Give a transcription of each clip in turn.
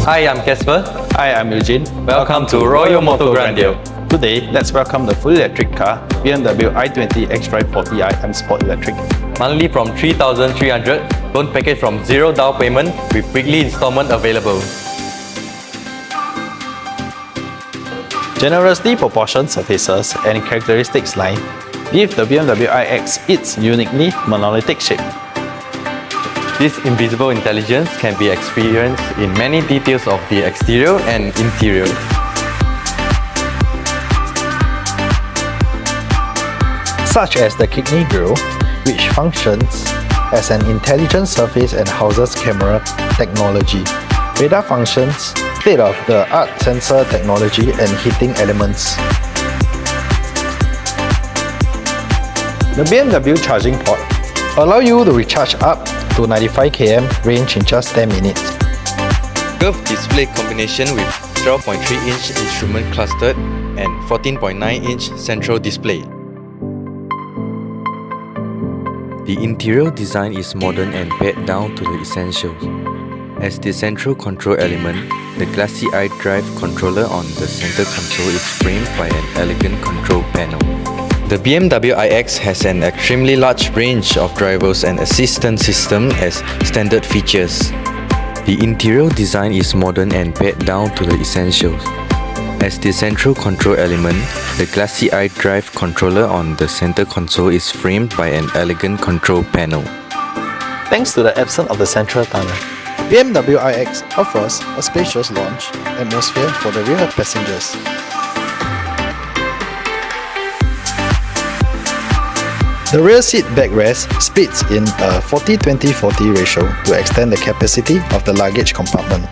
Hi, I'm Casper. Hi, I'm Eugene. Welcome to Royal Motor Grandeur. Today, let's welcome the fully electric car, BMW I20 XDrive 40i and Sport Electric. Monthly from 3,300, loan package from 0 down payment with weekly installment available. Generously proportioned surfaces and characteristics line give the BMW iX its uniquely monolithic shape. This invisible intelligence can be experienced in many details of the exterior and interior. Such as the kidney grille, which functions as an intelligent surface and houses camera technology, radar functions, state-of-the-art sensor technology and heating elements. The BMW charging port allow you to recharge up to 95 km range in just 10 minutes. Curved display combination with 12.3-inch instrument cluster and 14.9-inch central display. The interior design is modern and pared down to the essentials. As the central control element, the glassy iDrive controller on the center console is framed by an elegant control panel. The BMW iX has an extremely large range of drivers and assistance system as standard features. The interior design is modern and pared down to the essentials. As the central control element, the glassy iDrive controller on the center console is framed by an elegant control panel. Thanks to the absence of the central tunnel, BMW iX offers a spacious lounge atmosphere for the rear passengers. The rear seat backrest splits in a 40-20-40 ratio to extend the capacity of the luggage compartment.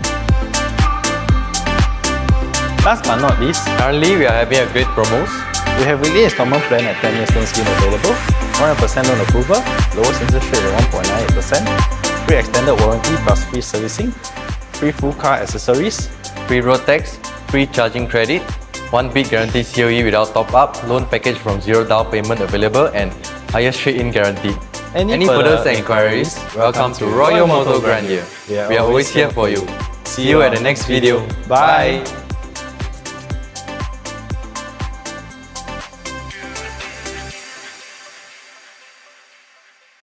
Last but not least, Currently, we are having a great promos. we have weekly installment plan at 10 years loan scheme available, 100% loan approval, lowest interest rate at 1.98%, free extended warranty plus free servicing, free full car accessories, Free road tax, free charging credit, 1 big guarantee COE without top-up, loan package from 0 down payment available and highest trade-in guarantee. Any further inquiries, welcome to Royal Motor Grandeur. We are always here for you. See you at the next video. Bye!